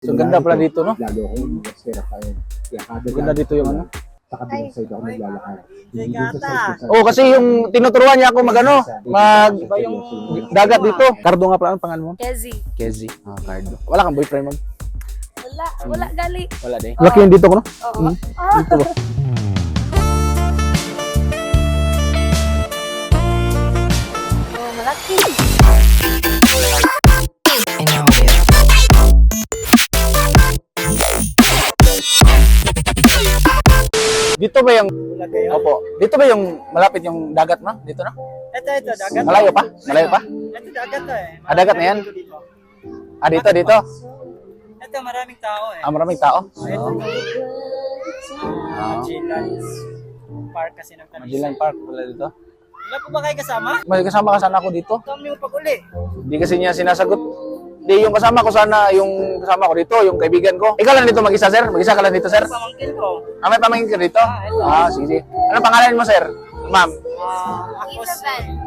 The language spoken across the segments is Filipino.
So ganda pala dito, no? Lalo ako yung masira pa yun. Kaya kada Ganda dito yung ano. sa kabilang side ako naglalakad. Oh, kasi yung tinuturuan niya ako mag dagat dito. Cardo nga pala ang pangalan mo? Kezi. Kezi. Ah, Cardo. Wala kang boyfriend mo? Wala gali. Wala din. Laki yung dito ko, no? Oo. Dito ba? Oh, malaki. Dito ba yung Opo. Dito ba yung malapit yung dagat, no? Dito na? Ito, dagat. Malayo pa? Malayo pa? Ito, dagat to eh. Ah, dagat na yan? Dito. Ah, dito. Ito, maraming tao eh. Ah, maraming tao. Ito, Magellan's Park kasi ng Talisay. Magellan Park pala dito. Wala po ba kayo kasama? May kasama ka sana ako dito. Kami mo pag-uli. Hindi kasi niya sinasagot. Hindi, yung kasama ko sana, yung kasama ko dito, yung kaibigan ko. Ikaw lang dito mag-isa, sir? Mag-isa ka lang dito, sir? Pamangkin ko. Ah, may pamangkin ka dito? Ah, sige. Anong pangalan mo, sir? Ma'am? Ako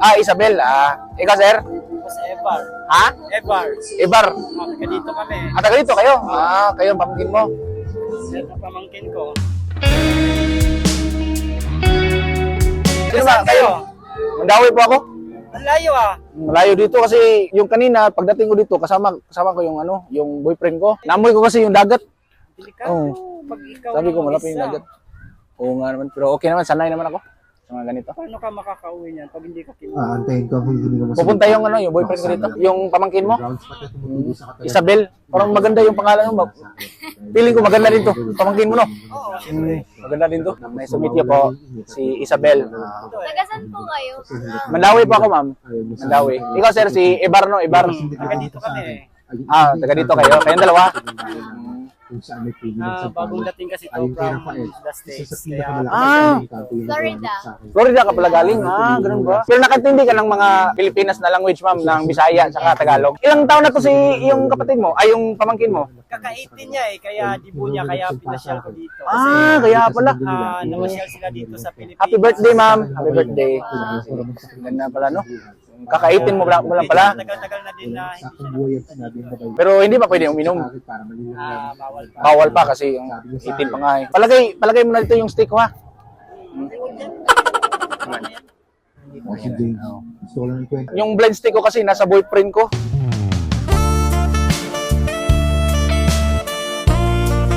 Ah, Isabel. Ah, ikaw, sir? sa Ebar. Ha? Ebar. Ibar. Taga dito kami. Ah, taga dito kayo? Ah, kayo ang pamangkin mo. Ito pamangkin ko. Sino ba? Kayo? Mandawi po ako? Ang layo ah. Malayo dito kasi yung kanina, pagdating ko dito, kasama ko yung yung boyfriend ko. Namoy ko kasi yung dagat. Delikado. Oo. Pag ikaw Sabi ko, ang malapit yung isa. dagat. Oo nga naman, pero okay naman, sanay naman ako sa mga ganito. Paano ka makakauwi niyan pag hindi ka kinuha? Antayin ko kung hindi naman Pupunta yung yung boyfriend ko dito, yung pamangkin mo, Isabel. Parang maganda yung pangalan mo. Feeling ko maganda din to. Pamangkin mo, no? Maganda din to. Nice to meet you po, si Isabel. Tagasan po kayo. Mandawi po ako, ma'am. Mandawi. Ikaw, sir, si Ibar, no? Ibar. Taga dito kami eh. Ah, taga dito kayo. Kayong dalawa. Kung saan may pili ng Bagong dating kasi to from the States. Kaya Florida. Florida ka pala galing. Ah, ganun ba? Pero nakatindi ka ng mga Pilipinas na language, ma'am, ng Bisaya at Tagalog. Ilang taon na to yung kapatid mo? Ay, yung pamangkin mo? kaka-18 niya eh, kaya dibo niya, kaya pinasyal ko dito. Ah, kaya pala. Namasyal sila dito sa Pilipinas. Happy birthday, ma'am. Happy birthday. Ganda pala, no? Kakaitin mo lang pala. Tagal-tagal na din na hindi siya buhay ang sinabi ng babae. Pero hindi pa pwede uminom. Para malinaw. bawal pa. Bawal pa kasi yung 18 pa nga eh. Palagay mo na dito yung steak ko, ha? Hindi. Gusto ko lang yung kwento. Yung blind steak ko kasi nasa boyfriend ko.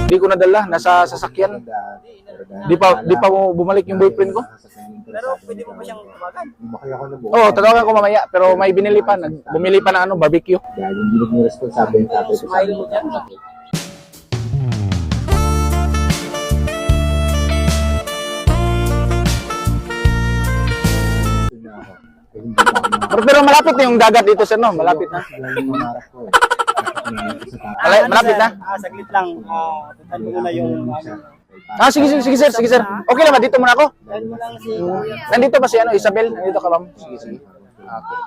Hindi ko nadala, nasa sasakyan. Di pa bumalik yung boyfriend ko. Pero pwede mo ba siyang tawagan? Makaya ako na buhay. Oo, tawagan ko mamaya, pero may binili pa, bumili pa ng barbecue. Dahil hindi naging responsable yung tatay ko sa Smile mo dyan. Pero malapit na yung dagat dito, sir, no? Malapit na. Malapit na? Saglit lang. Tutan mo muna yung Ah, sige, sir. Okay lang ba? Dito muna ako. Tutan mo lang si Nandito ba si Isabel? Nandito ka, ma'am? Sige. Okay.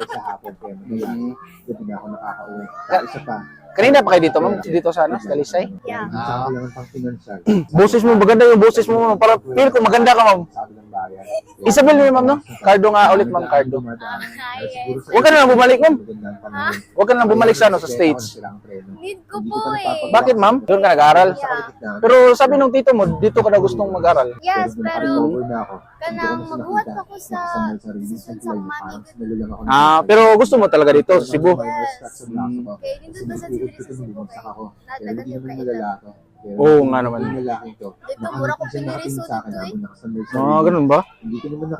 Sa hapon ko yun. Hindi na ako nakakauwi. Isa pa. Kanina pa kayo dito, ma'am? Dito sa Talisay? Yeah. Sa lang pang financial. Boses mo, maganda yung boses mo, ma'am. Para feel ko maganda ka, ma'am. Sabi ng bayan. Isabel mo, ma'am, no? Cardo nga ulit, ma'am. Cardo. Huwag ka na lang bumalik, ma'am. Huwag ka na lang bumalik sa States. Need ko po eh. Bakit, ma'am? Doon ka nag-aaral? Pero sabi nung tito mo, dito ka na gustong mag-aral. Yes, pero ako. kanang magbuhat ako sa susunod sa mami ko. Ah, pero gusto mo talaga dito sa Cebu? Okay, dito ba sa Cebu kay nadagan yung kailan. Oo nga naman. Dito mura ko piniriso dito eh. Ah, ganun ba?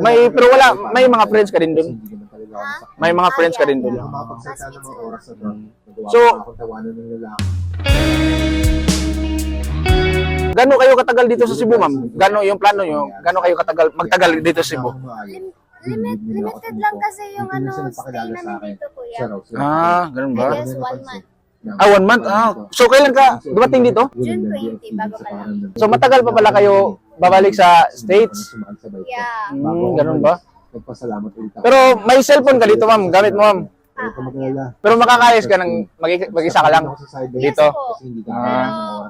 Pero may mga friends ka din doon. May mga friends ka din doon. So, gano kayo katagal dito sa Cebu, ma'am? Gano yung plano nyo? Gano kayo magtagal dito sa Cebu? Limited lang kasi yung stay namin dito kuya. Ah, ganun ba? I guess 1 month. Ah, 1 month? Ah, so kailan ka dumating dito? June 20 bago pa lang. So matagal pa pala kayo babalik sa States? Yeah. Ganun ba? Nagpasalamat ulit ako. Pero may cellphone ka dito, ma'am. Gamit mo, ma'am. Pero makakayos ka ng mag-isa ka lang dito.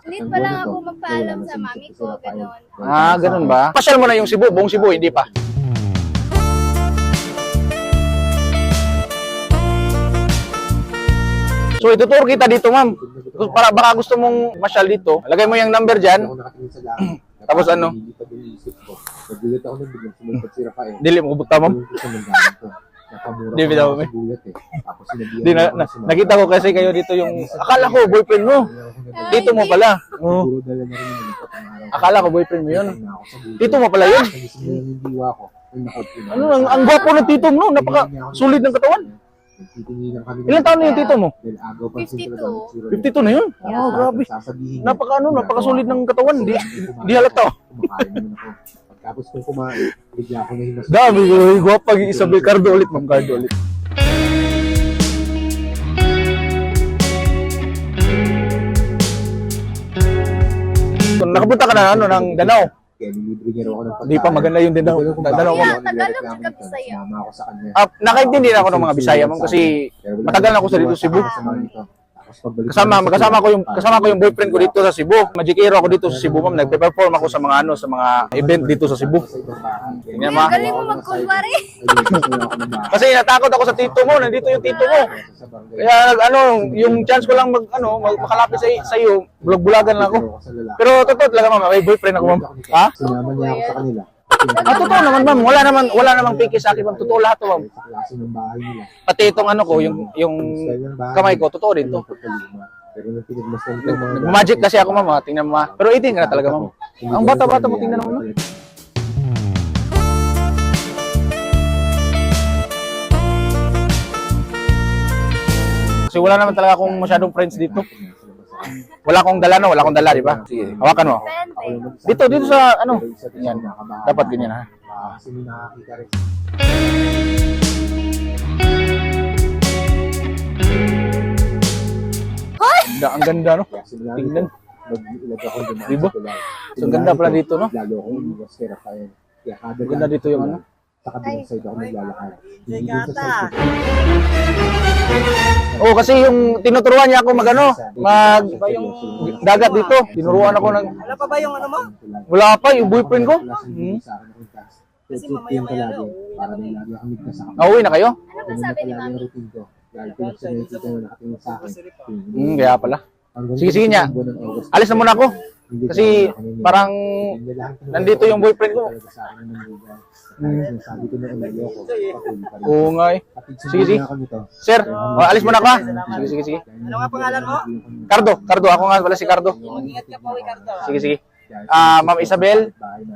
Need pa lang ako magpaalam sa mami ko, gano'n. Ah, ganun ba? Pasyal mo na yung Cebu, buong Cebu, hindi pa. So itutur kita dito, ma'am. Para baka gusto mong masyal dito, lagay mo yung number diyan. Ako nakatingin sa langit. Tapos ano? Nililipad yung isip ko. Nagulat ako ng biglang sumunod si Rafael. Dili mo bukta, ma'am. Tulong ko sa manggalan ko. Nakamura Di, ko bitaw, ako may. sa gulat eh. Tapos sinabihan Di, ko ako si Mama. nakita ko kasi kayo dito yung akala ko boyfriend mo. Dito mo pala. Oh. Siguro dala na rin yung nalipat ang araw. Akala ko boyfriend mo 'yun. Na ako sa gulat. Dito mo pala 'yun. Nagising na lang yung diwa ko. Ay, nakaupo na. Ano, ang gwapo ng tito mo, napaka sulit ng katawan. Nagtitinginan kami. Ilang taon na yung tito mo? Dahil agaw pa rin 52. 52 na 'yun. Oh, grabe. Sasabihin. Napaka sulit ng katawan. Di halata. Kumakain naman ako. Pagkapos kong kumain, bigla ako nahimas. Dami, gwapo pag Isabel Cardo ulit, ma'am Cardo ulit. Kung nakapunta ka na ano ng Danau, Kaya nilibre niya raw ako ng pagkain. di pa maganda yung Danau. Kung Danau bakit ma'am. ako Tagalog nagreklamo tsaka nito, Bisaya. sumama ako sa kanya. Nakaintindi na ako ng mga Bisaya ma'am kasi matagal na ako sa dito sa Cebu. Kasama ko yung boyfriend ko dito sa Cebu. Magikiro ako dito sa Cebu ma'am. Nagpe-perform ako sa mga ano sa mga event dito sa Cebu. Tingnan mo. Galing mo magkunwari. Kasi natakot ako sa tito mo, nandito yung tito mo. Kaya ano, yung chance ko lang makalapit sa iyo, bulag-bulagan lang ako. Pero totoo talaga ma'am, may boyfriend ako ma'am. Ha? Sinama niya ako sa kanila. Totoo naman ma'am. Wala namang piki sa akin ma'am. Totoo lahat to ma'am. Sa klase ng bahay nila. Pati itong ano ko, yung kamay ko, totoo din to. Pero nung pinagmasdan ko mga Magic kasi ako ma'am, tingnan mo ma'am. Pero 18 ka na talaga ma'am. Ang bata-bata mo, tingnan mo no? Kasi wala naman talaga akong masyadong friends dito. Wala akong dala no, wala akong dala, di ba? Sige, hawakan mo. Depende. Dito sa ano? Yan. Dapat ganyan ha. Kasi may nakakita rin. Ang ganda no? Kaya simula Tingnan. nag-ilag ako doon. Diba? So, ang ganda pala dito, no? Lalo ako umiwas kay Rafael. Kaya kada Ang ganda dito yung ano? sa kabilang side ako naglalakad. Hindi Teka dun sa ata. side ko. Oh, kasi yung tinuturuan niya ako mag dagat dito. Tinuruan ako ng Wala pa ba yung ano mo? wala pa yung boyfriend ko. Wala siyang bigay sa akin ng ligtas. Kasi Tutut mamaya-maya yun daw. palagi. Para may lagi akong ligtas sa kapatid. Nauwi na kayo? Ano ba sabi ni Mami? routine ko. Lalo ko yung sinaytita na nakatingin sa akin. Kaya pala. Hanggang Sige, sige niya. buwan ng August. Alis na muna ako. Hindi Kasi ko ako parang Hindi lahat ng- nandito yung boyfriend ko. Talaga sa akin ng lugar. Kahit sinasabi ko na umayo ko, patuloy pa rin. Oo nga eh. Kapit Sige, sige, sige. ako nito. Sir, alis muna ako ha. Sige, sige, sige. Ano nga pangalan mo? Cardo, ako nga pala si Cardo. Mag-ingat ka po, Ricardo. Sige, sige. Ma'am Isabel,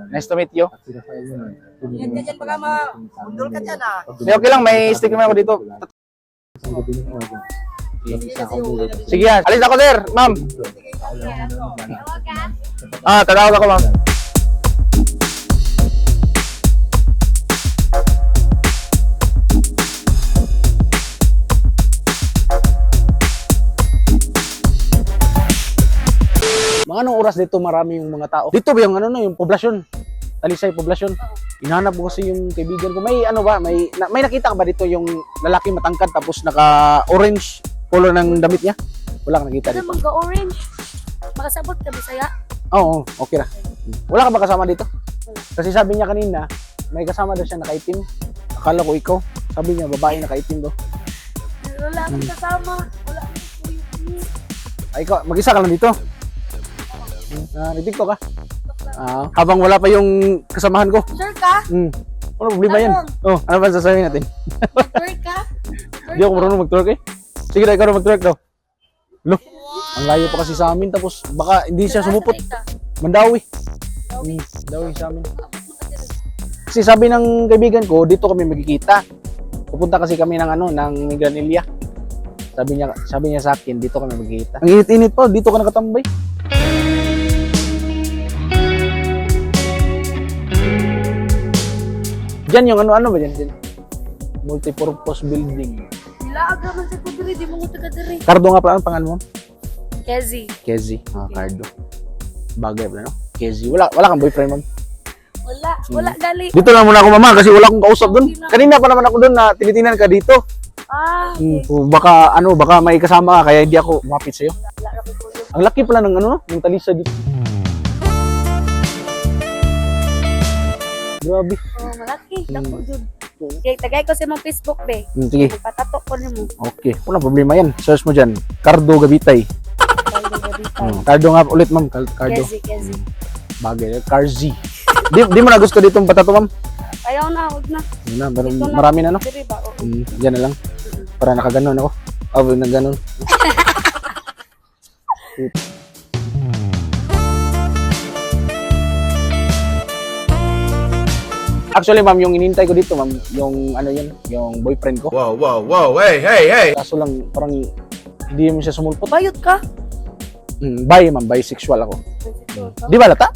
nice to meet you. At si Rafael naman, Ingat ka dyan, baka mabundol ka dyan ah. Okay lang, may stick naman ako dito. Sa gabi ng August. Isa ako mula. Sige yan. Alis ako sir, ma'am. Tawag ka. Tatawag ako ma'am. Mga anong oras dito marami yung mga tao? Dito ba yung ano no, yung poblasyon? Talisay poblasyon. Hinahanap ko kasi yung kaibigan ko. May ano ba, may nakita ka ba dito yung lalaki matangkad tapos naka-orange color ng damit niya? Wala kang nakita Ano dito. mag-orange? Makasabot ka Bisaya? Oo, okay na. Wala ka ba kasama dito? Kasi sabi niya kanina, may kasama daw siya nakaitim. Akala ko ikaw. Sabi niya, babae nakaitim daw. Wala akong kasama. Wala akong kuya. Ay, ikaw, mag-isa ka lang dito. Nag-tiktok ka? Habang wala pa yung kasamahan ko. Sure ka? Ano problema yan? Oh, ano ba sasabihin natin? Mag-work ka? Hindi ako marunong mag-twerk eh. Sige na, ikaw na mag-twerk daw. Lo, ang layo pa kasi sa amin tapos baka hindi siya sumupot. Mandawi. Mandawi sa amin. Kasi sabi ng kaibigan ko, dito kami magkikita. Pupunta kasi kami ng ano, ng Migranilla. Sabi niya sa akin, dito kami magkikita. Ang init-init pa, dito ka nakatambay. Diyan yung ano ba dyan? Multipurpose building. Laag naman sa kudiri, di mo ko taga-diri. Cardo nga pala, ang pangalan mo? Kezi. Kezi. Cardo. Bagay pala, no? Kezi. Wala kang boyfriend, ma'am? Wala gali. Dito lang muna ako, mama, kasi wala akong kausap doon. Kanina pa naman ako doon na tinitingnan ka dito. Baka may kasama ka, kaya hindi ako umapit sa'yo. Wala ako tulog. Ang laki pala ng ng talisa dito. Grabe. Oh, malaki. Dako jud. Okay, tagay ko sa mong Facebook, be. Sige. Patato ko nimo. Okay. Walang problema yan. Search mo dyan. Cardo Gabitay. Cardo nga ulit, ma'am. Cardo. Kezi. Bagay. Carzi. Di mo na gusto ditong patato, ma'am? Ayaw na, huwag na. Yun na, pero Ito na. marami na, no? Diri ba? Oo. Yan na lang. Para nakaganon ako. Nagganon. Actually, ma'am, yung inintay ko dito, ma'am, yung ano yun, yung boyfriend ko. Wow, hey! Kaso lang, parang hindi mo siya sumulpot. Bayot ka? Ma'am, bisexual ako. Di ba lata?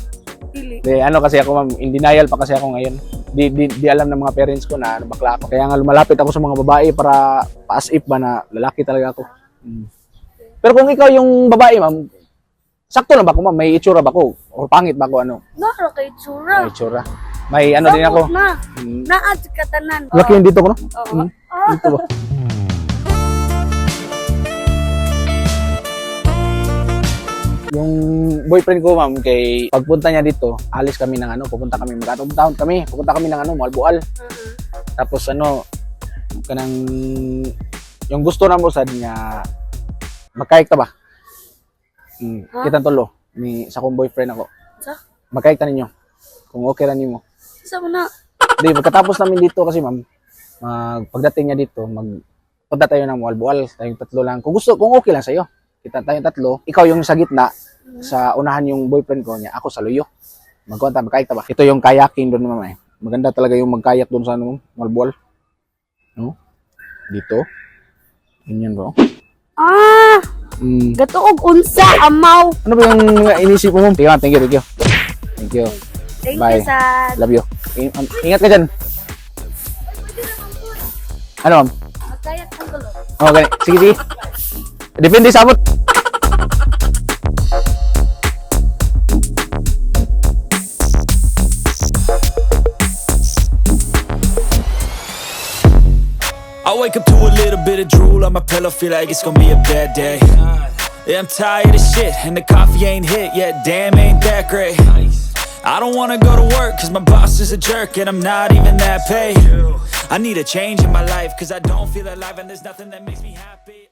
Pili. Ano kasi ako, ma'am, in denial pa kasi ako ngayon. Di alam ng mga parents ko na bakla ako. Kaya nga lumalapit ako sa mga babae para as if ba na lalaki talaga ako. Pero kung ikaw yung babae, ma'am, sakto lang ba ako, ma'am? May itsura ba ako? O pangit ba ako, ano? Nara kay tsura. May itsura. May ano din ako. Na. Naad ka tanan. Laki yung dito ko, no? Oo. Dito ba? Yung boyfriend ko, ma'am, kay pagpunta niya dito, alis kami ng ano, pupunta kami ng ano, Malbual. Tapos ano, kanang yung gusto na mo sad niya magkaik ta ba? Kitang tolo ni sa kong boyfriend ako. Sa? Magkaik ta ninyo. Kung okay ra nimo. Sa una. Di, pagkatapos namin dito kasi, ma'am, pagdating niya dito, punta tayo ng Malbual, tayong tatlo lang. Kung okay lang sa'yo, kita tayong tatlo, ikaw yung sa gitna, sa unahan yung boyfriend ko niya, ako sa luyo. Magkaik ta ba? Ito yung kayaking doon, ma'am, eh. Maganda talaga yung magkayak doon sa ano, Malbual. No? Dito. Ganyan bro. Gato og unsa amaw. Ano ba yung inisip mo? Thank you. Thank you. Thank Bye. you sa Love you. Ingat ka dyan. Ano, ma'am? magkayat ang gulo. Okay. Sige. Depende sa abot. I wake up to a little bit of drool on my pillow, feel like it's gonna be a bad day. Yeah, I'm tired of shit, and the coffee ain't hit yet, damn, ain't that great. I don't wanna go to work, cause my boss is a jerk, and I'm not even that paid. I need a change in my life, cause I don't feel alive, and there's nothing that makes me happy.